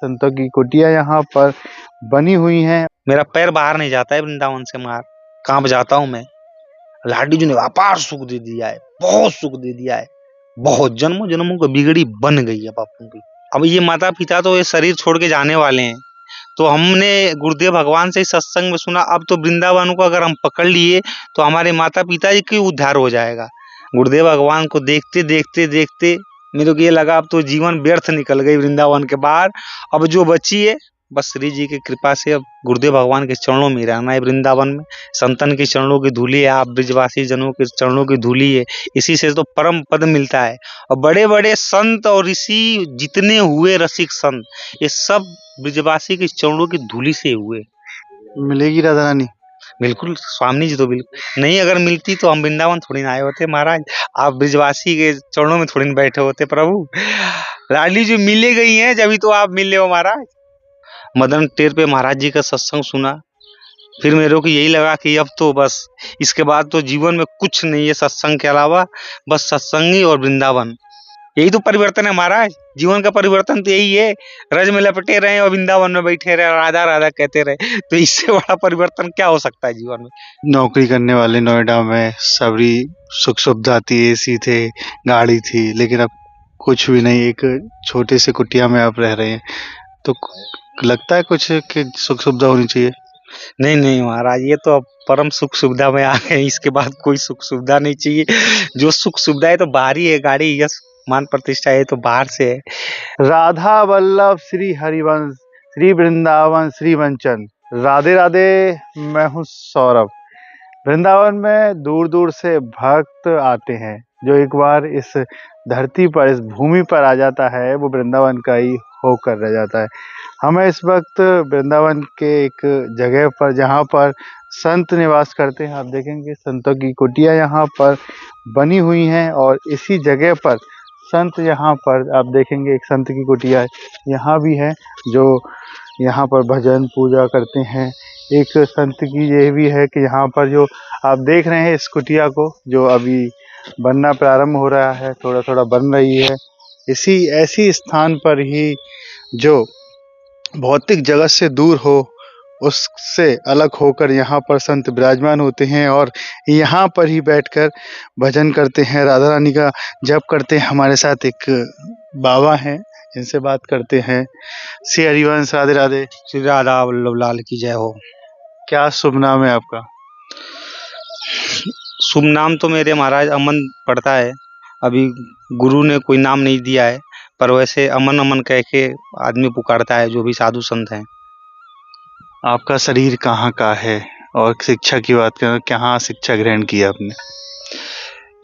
संतों की कुटिया यहाँ पर बनी हुई हैं। मेरा पैर बाहर नहीं जाता है वृंदावन से, मार कांप जाता हूँ मैं। लाडी जी ने अपार सुख दे दिया है, बहुत सुख दे दिया है, बहुत जन्मों जन्मों की बिगड़ी बन गई है बापू की। अब ये माता पिता तो ये शरीर छोड़ के जाने वाले हैं, तो हमने गुरुदेव भगवान से सत्संग में सुना, अब तो वृंदावन को अगर हम पकड़ लिए तो हमारे माता पिता जी की उद्धार हो जाएगा। गुरुदेव भगवान को देखते देखते देखते मेरे को ये लगा अब तो जीवन व्यर्थ निकल गई वृंदावन के बाहर। अब जो बची है बस श्री जी की कृपा से अब गुरुदेव भगवान के चरणों में रहना है वृंदावन में। संतन के चरणों की धूली है, आप ब्रिजवासी जनों के चरणों की धूली है, इसी से तो परम पद मिलता है। और बड़े बड़े संत और ऋषि जितने हुए रसिक संत, ये सब ब्रिजवासी के चरणों की धूली से हुए। मिलेगी राधा रानी? बिल्कुल स्वामी जी, तो बिल्कुल नहीं, अगर मिलती तो हम वृंदावन थोड़ी ना आए होते महाराज, आप ब्रिजवासी के चरणों में थोड़ी ना बैठे होते प्रभु। लाडली जी मिले गई हैं जब तो आप मिले हो महाराज। मदन टेर पे महाराज जी का सत्संग सुना, फिर मेरे को यही लगा कि अब तो बस इसके बाद तो जीवन में कुछ नहीं है सत्संग के अलावा, बस सत्संगी और वृंदावन, यही तो परिवर्तन है महाराज। जीवन का परिवर्तन तो यही है, रज में लपटे रहे और वृंदावन में बैठे रहे, राधा राधा कहते रहे, तो इससे बड़ा परिवर्तन क्या हो सकता है जीवन में। नौकरी करने वाले नोएडा में सबरी सुख सुविधा थी, एसी थे, गाड़ी थी, लेकिन अब कुछ भी नहीं, एक छोटे से कुटिया में आप रह रहे हैं, तो लगता है कुछ कि सुख सुविधा होनी चाहिए? नहीं नहीं महाराज, ये तो अब परम सुख सुविधा में आ गए, इसके बाद कोई सुख सुविधा नहीं चाहिए। जो सुख सुविधा है तो बाहरी है, गाड़ी यश मान प्रतिष्ठा है तो बाहर से है। राधा वल्लभ श्री हरिवंश श्री वृंदावन श्री वंचन। राधे राधे, मैं हूँ सौरभ। वृंदावन में दूर दूर से भक्त आते हैं, जो एक बार इस धरती पर, इस भूमि पर आ जाता है, वो वृंदावन का ही होकर रह जाता है। हमें इस वक्त वृंदावन के एक जगह पर, जहाँ पर संत निवास करते हैं, आप देखेंगे संतों की कुटिया यहाँ पर बनी हुई हैं, और इसी जगह पर संत, यहाँ पर आप देखेंगे एक संत की कुटिया यहाँ भी है, जो यहाँ पर भजन पूजा करते हैं। एक संत की ये भी है कि यहाँ पर जो आप देख रहे हैं इस कुटिया को, जो अभी बनना प्रारंभ हो रहा है, थोड़ा थोड़ा बन रही है, इसी ऐसी स्थान पर ही जो भौतिक जगत से दूर हो, उससे अलग होकर यहाँ पर संत विराजमान होते हैं, और यहाँ पर ही बैठकर भजन करते हैं, राधा रानी का जप करते हैं। हमारे साथ एक बाबा हैं, इनसे बात करते हैं। श्री हरिवंश, राधे राधे। श्री राधा वल्लभ लाल की जय हो। क्या शुभ नाम है आपका? शुभ नाम तो मेरे महाराज अमन पड़ता है, अभी गुरु ने कोई नाम नहीं दिया है, पर वैसे अमन अमन कह के आदमी पुकारता है जो भी साधु संत हैं। आपका शरीर कहाँ का है, और शिक्षा की बात करें, कहाँ शिक्षा ग्रहण किया आपने?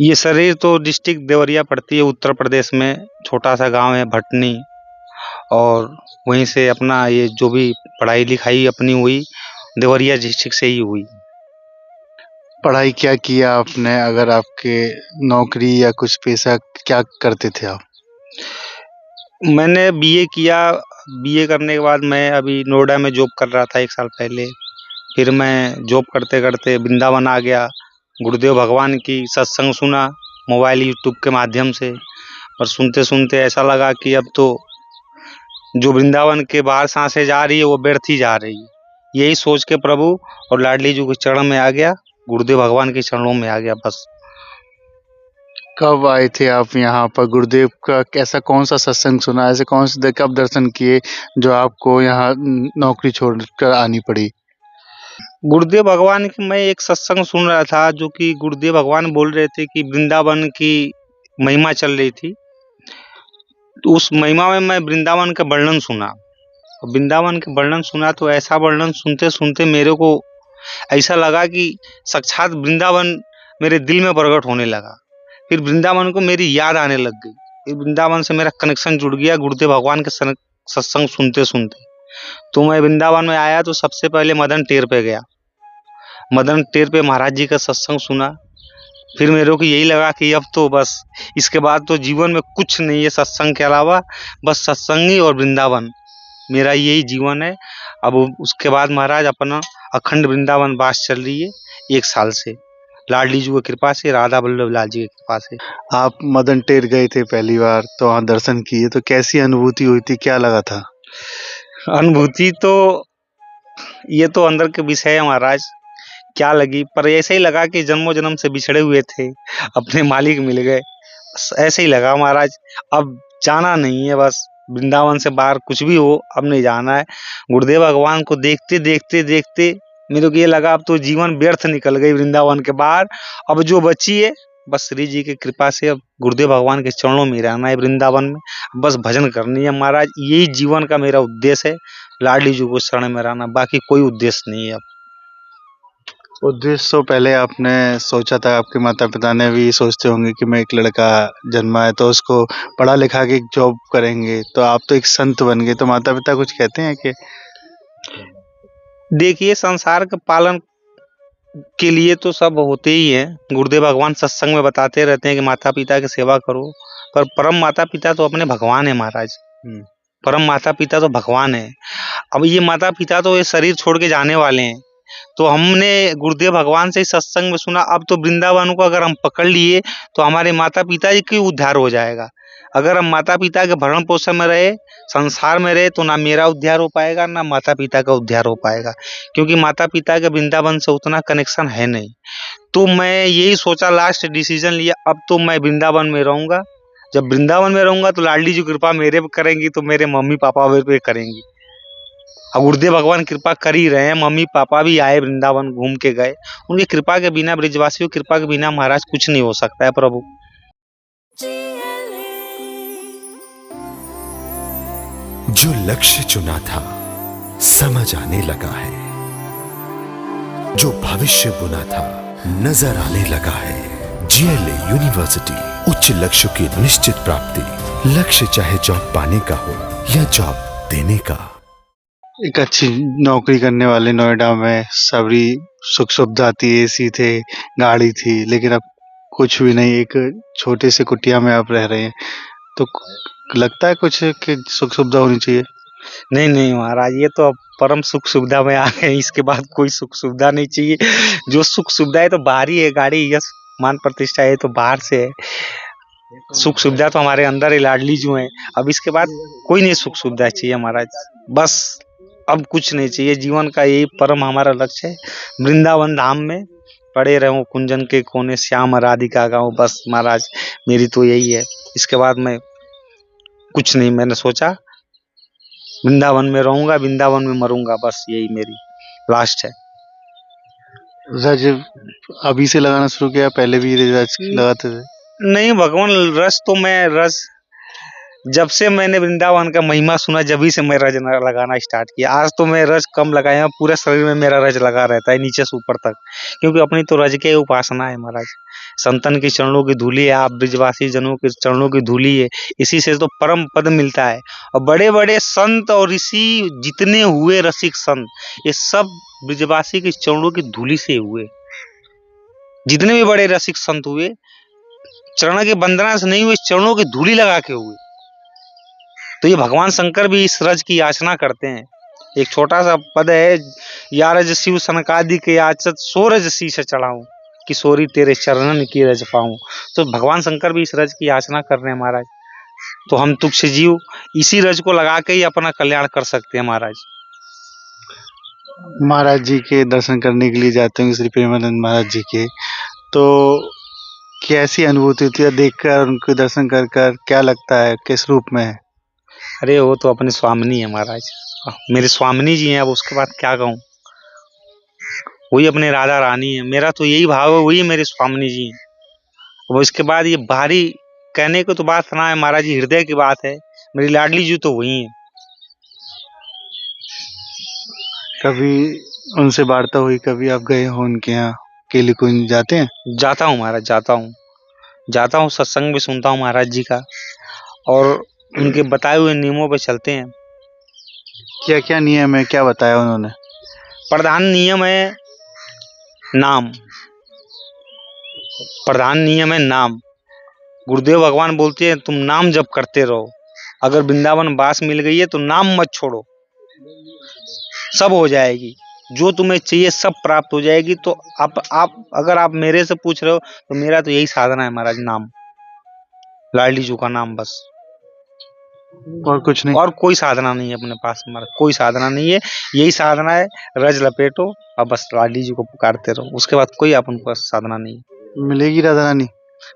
ये शरीर तो डिस्ट्रिक्ट देवरिया पड़ती है उत्तर प्रदेश में, छोटा सा गांव है भटनी, और वहीं से अपना ये जो भी पढ़ाई लिखाई अपनी हुई देवरिया डिस्ट्रिक्ट से ही हुई। पढ़ाई क्या किया आपने? अगर आपके नौकरी या कुछ पेशा क्या करते थे आप? मैंने बीए किया, बीए करने के बाद मैं अभी नोएडा में जॉब कर रहा था 1 साल पहले। फिर मैं जॉब करते करते वृंदावन आ गया, गुरुदेव भगवान की सत्संग सुना मोबाइल यूट्यूब के माध्यम से, और सुनते सुनते ऐसा लगा कि अब तो जो वृंदावन के बाहर सांसें जा रही है वो व्यर्थ ही जा रही है। यही सोच के प्रभु और लाडली जी के चरण में आ गया, गुरुदेव भगवान के चरणों में आ गया बस। कब आए थे आप यहाँ पर? गुरुदेव का कैसा, कौन सा सत्संग सुना, ऐसे कौन से कब दर्शन किए जो आपको यहाँ नौकरी छोड़कर आनी पड़ी? गुरुदेव भगवान की मैं एक सत्संग सुन रहा था, जो कि गुरुदेव भगवान बोल रहे थे कि वृंदावन की महिमा चल रही थी, तो उस महिमा में मैं वृंदावन का वर्णन सुना। वृंदावन के वर्णन सुना तो ऐसा वर्णन सुनते सुनते मेरे को ऐसा लगा कि साक्षात वृंदावन मेरे दिल में प्रकट होने लगा। फिर वृंदावन को मेरी याद आने लग गई, फिर वृंदावन से मेरा कनेक्शन जुड़ गया गुरुदेव भगवान के सत्संग सुनते सुनते। तो मैं वृंदावन में आया तो सबसे पहले मदन टेर पे गया, मदन टेर पे महाराज जी का सत्संग सुना। फिर मेरे को यही लगा कि अब तो बस इसके बाद तो जीवन में कुछ नहीं है सत्संग के अलावा, बस सत्संगी और वृंदावन, मेरा यही जीवन है। अब उसके बाद महाराज अपना अखंड वृंदावन वास चल रही है 1 साल से, लाडली जी की कृपा से, राधा वल्लभ लाल जी की कृपा से। आप मदन टेर गए थे पहली बार, तो वहाँ दर्शन किए, तो कैसी अनुभूति हुई थी, क्या लगा था? अनुभूति तो ये तो अंदर के विषय है महाराज, क्या लगी, पर ऐसे ही लगा कि जन्मों जन्म से बिछड़े हुए थे, अपने मालिक मिल गए, ऐसे ही लगा महाराज। अब जाना नहीं है, बस वृंदावन से बाहर कुछ भी हो अब नहीं जाना है। गुरुदेव भगवान को देखते देखते देखते मेरे को ये लगा अब तो जीवन व्यर्थ निकल गई वृंदावन के बाहर। अब जो बची है बस श्री जी की कृपा से अब गुरुदेव भगवान के चरणों में रहना है वृंदावन में, बस भजन करनी है महाराज, यही जीवन का मेरा उद्देश्य है, लाडली जी को शरण में रहना, बाकी कोई उद्देश्य नहीं है अब। उद्देश्य तो पहले आपने सोचा था, आपके माता पिता ने भी सोचते होंगे कि मैं एक लड़का जन्मा है तो उसको पढ़ा लिखा के एक जॉब करेंगे, तो आप तो एक संत बन गए, तो माता पिता कुछ कहते हैं कि देखिए संसार के पालन के लिए तो सब होते ही है, गुरुदेव भगवान सत्संग में बताते रहते हैं कि माता पिता की सेवा करो, पर परम माता पिता तो अपने भगवान है महाराज। परम माता पिता तो भगवान है। अब ये माता पिता तो ये शरीर छोड़ के जाने वाले हैं, तो हमने गुरुदेव भगवान से सत्संग में सुना, अब तो वृंदावन को अगर हम पकड़ लिए तो हमारे माता पिता जी की उद्धार हो जाएगा। अगर हम माता पिता के भरण पोषण में रहे, संसार में रहे, तो ना मेरा उद्धार हो पाएगा ना माता पिता का उद्धार हो पाएगा, क्योंकि माता पिता के वृंदावन से उतना कनेक्शन है नहीं। तो मैं यही सोचा, लास्ट डिसीजन लिया, अब तो मैं वृंदावन में रहूंगा। जब वृंदावन में रहूंगा तो लाडली जी कृपा मेरे पे करेंगी, तो मेरे मम्मी पापा मेरे पे करेंगी। अब गुरुदेव भगवान कृपा कर ही रहे हैं, मम्मी पापा भी आए वृंदावन घूम के गए, उनकी कृपा के बिना, ब्रिजवासियों की कृपा के बिना महाराज कुछ नहीं हो सकता है प्रभु। जो लक्ष्य चुना था समझ आने लगा है, जो भविष्य बुना था नजर आने लगा है। जीएलए यूनिवर्सिटी, उच्च लक्ष्य की निश्चित प्राप्ति। लक्ष्य चाहे जॉब पाने का हो या जॉब देने का। एक अच्छी नौकरी करने वाले नोएडा में सभी सुख सुविधा थी, एसी थे, गाड़ी थी, लेकिन अब कुछ भी नहीं, एक छोटे से कुटिया में आप रह रहे हैं, तो लगता है कुछ कि सुख सुविधा होनी चाहिए? नहीं नहीं महाराज, ये तो अब परम सुख सुविधा में आ गए, इसके बाद कोई सुख सुविधा नहीं चाहिए। जो सुख सुविधा है तो बाहरी है, गाड़ी यश मान प्रतिष्ठा है तो बाहर से है, सुख सुविधा तो हमारे अंदर है, लाडली जो है। अब इसके बाद कोई नहीं सुख सुविधा चाहिए महाराज, बस अब कुछ नहीं चाहिए। जीवन का यही परम हमारा लक्ष्य है, वृंदावन धाम में पड़े रहूं, कुंजन के कोने श्याम राधिका गाऊं, बस महाराज मेरी तो यही है। इसके बाद मैं कुछ नहीं, मैंने सोचा वृंदावन में रहूंगा, वृंदावन में मरूंगा, बस यही मेरी लास्ट है। रज अभी से लगाना शुरू किया, पहले भी रज लगाते थे? नहीं भगवान, रस तो मैं रस जब से मैंने वृंदावन का महिमा सुना, जब से मैं रज लगाना स्टार्ट किया। आज तो मैं रज कम लगाया, पूरे शरीर में मेरा रज लगा रहता है नीचे से ऊपर तक, क्योंकि अपनी तो रज के उपासना है महाराज। संतन के चरणों की धूली है, आप ब्रिजवासी जनों के चरणों की धूली है, इसी से तो परम पद मिलता है। और बड़े बड़े संत और ऋषि जितने हुए रसिक संत, ये सब ब्रिजवासी के चरणों की धूली से हुए। जितने भी बड़े रसिक संत हुए चरण के वंदना से नहीं हुए, चरणों की धूली लगा के हुए। तो ये भगवान शंकर भी इस रज की याचना करते हैं। एक छोटा सा पद है, या रज शिव सनकादि के याचत सो रज शीश चढ़ाऊं, किशोरी तेरे चरणन की रज पाऊं। तो भगवान शंकर भी इस रज की याचना कर रहे हैं महाराज। तो हम तुच्छ जीव इसी रज को लगा के ही अपना कल्याण कर सकते हैं महाराज। महाराज जी के दर्शन करने के लिए जाते होंगे, श्री प्रेमानंद महाराज जी के, तो कैसी अनुभूति होती है देखकर, उनके दर्शन कर कर क्या लगता है, किस रूप में है? अरे वो तो अपने स्वामिनी है महाराज, मेरे स्वामिनी जी हैं, अब उसके बाद क्या कहूँ, वही अपने राधा रानी है। मेरा तो यही भाव है, वही मेरे स्वामिनी जी हैं। वो इसके बाद ये बाहरी कहने को तो बात ना है महाराज जी, हृदय की बात है, मेरी लाडली जी तो वही है। कभी उनसे वार्ता हुई, कभी आप गए हो उनके यहाँ, केली कुंज जाते हैं? जाता हूँ महाराज, जाता हूँ, सत्संग भी सुनता हूँ महाराज जी का, और उनके बताए हुए नियमों पे चलते हैं। क्या क्या नियम है, क्या बताया उन्होंने? प्रधान नियम है नाम, प्रधान नियम है नाम। गुरुदेव भगवान बोलते हैं तुम नाम जप करते रहो, अगर वृंदावन बास मिल गई है तो नाम मत छोड़ो, सब हो जाएगी, जो तुम्हें चाहिए सब प्राप्त हो जाएगी। तो आप अगर आप मेरे से पूछ रहे हो तो मेरा तो यही साधना है महाराज, नाम, लाडली जी का नाम बस। और कुछ नहीं? और कोई साधना नहीं है अपने पास, हमारा कोई साधना नहीं है। यही साधना है, रज लपेटो और बस लाडी जी को पुकारते रहो, उसके बाद कोई अपन को साधना नहीं है। मिलेगी राधा रानी?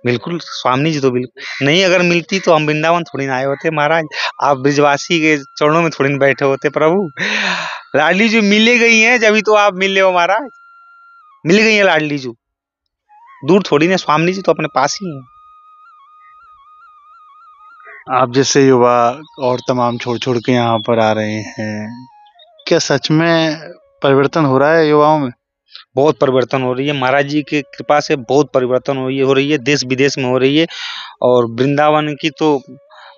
बिल्कुल स्वामी जी तो बिल्कुल नहीं, अगर मिलती तो हम वृंदावन थोड़ी ना आए होते महाराज, आप ब्रिजवासी के चरणों में थोड़ी ना बैठे होते प्रभु। लाडली जी मिले गई हैं जब तो आप मिले हो महाराज, मिल गई है लाडली जी, दूर थोड़ी ना, स्वामी जी तो अपने पास ही हैं। आप जैसे युवा और तमाम छोड़ छोड़ के यहाँ पर आ रहे हैं, क्या सच में परिवर्तन हो रहा है युवाओं में? बहुत परिवर्तन हो रही है महाराज जी की कृपा से, बहुत परिवर्तन हो रही है, देश विदेश में हो रही है। और वृंदावन की तो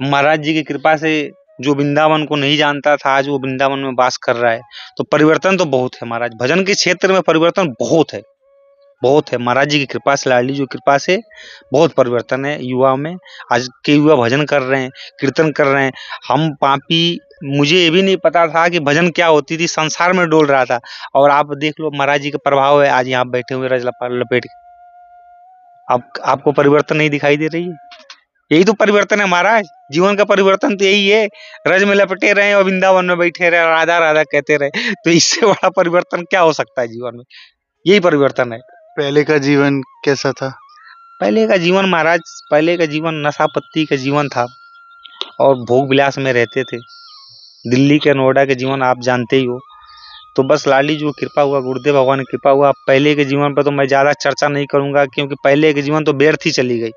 महाराज जी की कृपा से, जो वृंदावन को नहीं जानता था आज वो वृंदावन में वास कर रहा है। तो परिवर्तन तो बहुत है महाराज, भजन के क्षेत्र में परिवर्तन बहुत है, बहुत है। महाराज जी की कृपा से, लाडली जी की कृपा से बहुत परिवर्तन है युवा में। आज के युवा भजन कर रहे हैं, कीर्तन कर रहे हैं। हम पापी, मुझे ये भी नहीं पता था कि भजन क्या होती थी, संसार में डोल रहा था। और आप देख लो महाराज जी का प्रभाव है, आज यहाँ बैठे हुए रज लपेट के, आपको परिवर्तन नहीं दिखाई दे रही है? यही तो परिवर्तन है महाराज, जीवन का परिवर्तन तो यही है। रज में लपटे रहे और वृंदावन में बैठे रहे, राधा राधा कहते रहे, तो इससे बड़ा परिवर्तन क्या हो सकता है जीवन में? यही परिवर्तन है। पहले का जीवन कैसा था? पहले का जीवन महाराज, पहले का जीवन नशा पत्ती का जीवन था और भोग विलास में रहते थे। दिल्ली के नोएडा के जीवन आप जानते ही हो। तो बस लाडली जी को कृपा हुआ, गुरुदेव भगवान की कृपा हुआ। पहले के जीवन पर तो मैं ज़्यादा चर्चा नहीं करूंगा, क्योंकि पहले के जीवन तो व्यर्थ ही चली गई,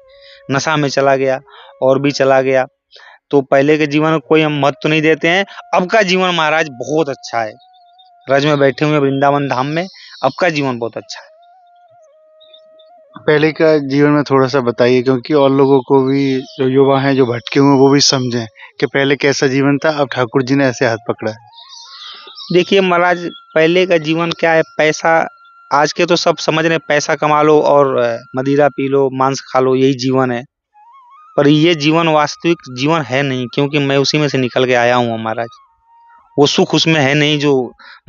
नशा में चला गया और भी चला गया। तो पहले के जीवन को कोई हम महत्व नहीं देते हैं। अब का जीवन महाराज बहुत अच्छा है, रज में बैठे हुए वृंदावन धाम में, अब का जीवन बहुत अच्छा है। पहले का जीवन में थोड़ा सा बताइए, क्योंकि और लोगों को भी, जो युवा हैं जो भटके हुए हैं, वो भी समझें कि पहले कैसा जीवन था, अब ठाकुर जी ने ऐसे हाथ पकड़ा है। देखिए महाराज, पहले का जीवन क्या है, पैसा, आज के तो सब समझ रहे हैं पैसा कमा लो और मदिरा पी लो, मांस खा लो, यही जीवन है। पर ये जीवन वास्तविक जीवन है नहीं, क्योंकि मैं उसी में से निकल के आया हूँ महाराज। वो सुख उसमें है नहीं जो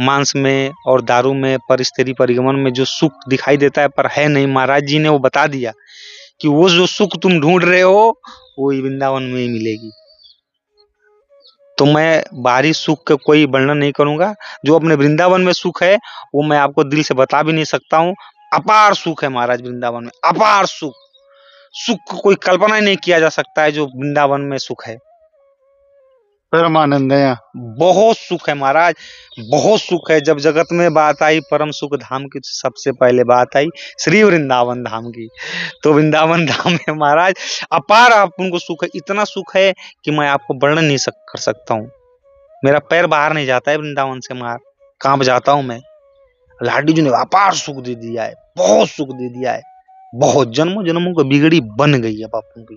मांस में और दारू में, पर स्त्री परिगमन में जो सुख दिखाई देता है, पर है नहीं। महाराज जी ने वो बता दिया कि वो जो सुख तुम ढूंढ रहे हो वो वृंदावन में ही मिलेगी। तो मैं बाहरी सुख का कोई वर्णन नहीं करूंगा, जो अपने वृंदावन में सुख है वो मैं आपको दिल से बता भी नहीं सकता हूँ। अपार सुख है महाराज वृंदावन में, अपार सुख, सुख को कोई कल्पना ही नहीं किया जा सकता है जो वृंदावन में सुख है। परम आनंद है यहाँ। बहुत सुख है महाराज, बहुत सुख है। जब जगत में बात आई परम सुख धाम की, तो सबसे पहले बात आई श्री वृंदावन धाम की। तो वृंदावन धाम में महाराज अपार आपको सुख है, इतना सुख है कि मैं आपको वर्णन नहीं कर सकता हूँ। मेरा पैर बाहर नहीं जाता है वृंदावन से, मार कांप जाता हूँ मैं। लाडी जी ने अपार सुख दे दिया है, बहुत सुख दे दिया है, बहुत। जन्मों जन्मों की बिगड़ी बन गई है बापू की,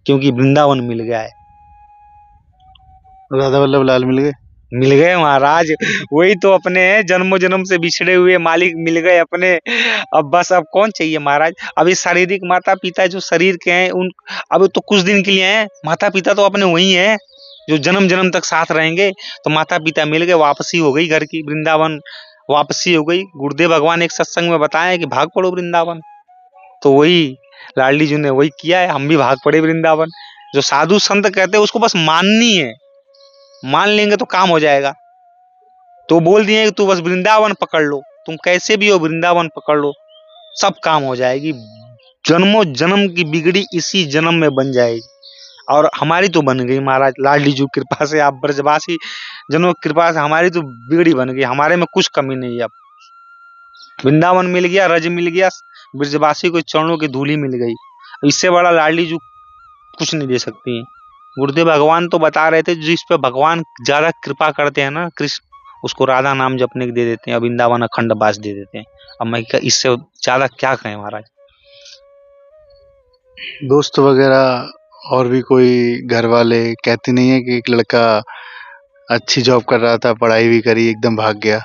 क्योंकि वृंदावन मिल गया है। राधा वल्लभ लाल मिल गए महाराज, वही तो अपने जन्मों जन्म से बिछड़े हुए मालिक मिल गए अपने। अब बस अब कौन चाहिए महाराज? अभी शारीरिक माता पिता जो शरीर के हैं उन, अब तो कुछ दिन के लिए हैं, माता पिता तो अपने वही हैं जो जन्म जन्म तक साथ रहेंगे। तो माता पिता मिल गए, वापसी हो गई घर की, वृंदावन वापसी हो गई। गुरुदेव भगवान एक सत्संग में बताए कि भाग पड़ो वृंदावन, तो वही लाडली जी ने वही किया है, हम भी भाग पड़े वृंदावन। जो साधु संत कहते हैं उसको बस माननी है, मान लेंगे तो काम हो जाएगा। तो बोल दिए कि तू बस वृंदावन पकड़ लो, तुम कैसे भी हो वृंदावन पकड़ लो, सब काम हो जाएगी। जन्मों जन्म की बिगड़ी इसी जन्म में बन जाएगी, और हमारी तो बन गई महाराज लाडली जी की कृपा से। आप ब्रजवासी जनों की कृपा से हमारी तो बिगड़ी बन गई, हमारे में कुछ कमी नहीं है। अब वृंदावन मिल गया, रज मिल गया, ब्रजवासी को चरणों की धूली मिल गई, इससे बड़ा लाडली जी कुछ नहीं दे सकती। गुरुदेव भगवान तो बता रहे थे, जिस पे भगवान ज्यादा कृपा करते हैं ना कृष्ण, उसको राधा नाम जपने के दे देते हैं, वृंदावन अखंड वास दे देते हैं। अब मैं इससे ज्यादा क्या कहें महाराज। दोस्त वगैरह और भी कोई घर वाले कहते नहीं है कि एक लड़का अच्छी जॉब कर रहा था, पढ़ाई भी करी, एकदम भाग गया?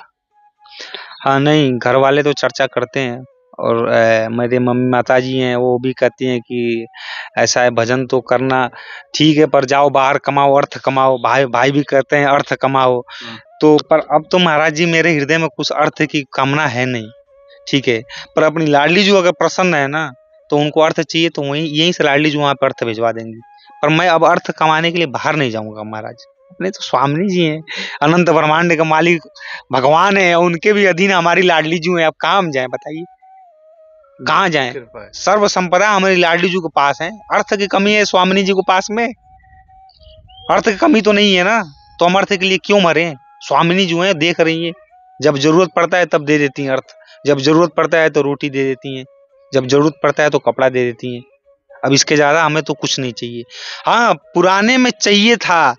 हाँ नहीं, घर वाले तो चर्चा करते हैं, और मेरे मम्मी माता जी हैं वो भी कहती हैं कि ऐसा है, भजन तो करना ठीक है पर जाओ बाहर कमाओ, अर्थ कमाओ। भाई भाई भी कहते हैं अर्थ कमाओ। तो पर अब तो महाराज जी मेरे हृदय में कुछ अर्थ की कामना है नहीं, ठीक है। पर अपनी लाडली जी अगर प्रसन्न है ना, तो उनको अर्थ चाहिए तो वहीं यहीं से लाडली जी वहां पर अर्थ भिजवा देंगी। पर मैं अब अर्थ कमाने के लिए बाहर नहीं जाऊंगा महाराज। अपने तो स्वामी जी हैं, अनंत ब्रह्मांड का मालिक भगवान है, उनके भी अधीन हमारी लाडली जू है। अब कहाँ हम जाए बताइए, कहाँ जाए? कृपा है। सर्व संपदा हमारी लाडली जी के पास है। अर्थ की कमी है स्वामिनी जी के पास में? अर्थ की कमी तो नहीं है ना, तो हम अर्थ के लिए क्यों मरे? स्वामिनी जो है देख रही है, जब जरूरत पड़ता है तब दे देती हैं अर्थ, जब जरूरत पड़ता है तो रोटी दे देती हैं, जब जरूरत पड़ता है तो कपड़ा दे देती हैं। अब इसके ज्यादा हमें तो कुछ नहीं चाहिए। हाँ, पुराने में चाहिए था,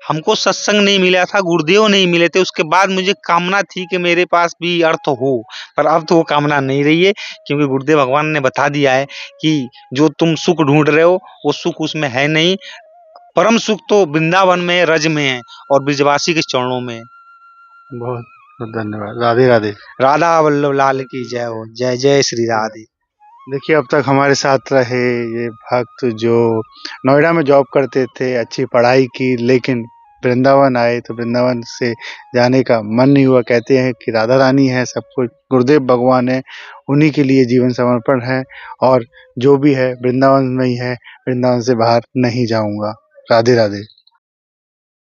हमको सत्संग नहीं मिला था, गुरुदेव नहीं मिले थे, उसके बाद मुझे कामना थी कि मेरे पास भी अर्थ हो, पर अब तो वो कामना नहीं रही है, क्योंकि गुरुदेव भगवान ने बता दिया है कि जो तुम सुख ढूंढ रहे हो वो सुख उसमें है नहीं। परम सुख तो वृंदावन में, रज में है और ब्रिजवासी के चरणों में है। बहुत बहुत धन्यवाद। राधे राधे। राधा वल्लभ लाल की जय हो। जय जय श्री राधे। देखिए, अब तक हमारे साथ रहे ये भक्त जो नोएडा में जॉब करते थे, अच्छी पढ़ाई की, लेकिन वृंदावन आए तो वृंदावन से जाने का मन नहीं हुआ। कहते हैं कि राधा रानी है सब कुछ, गुरुदेव भगवान है, उन्हीं के लिए जीवन समर्पण है और जो भी है वृंदावन में ही है, वृंदावन से बाहर नहीं जाऊंगा। राधे राधे।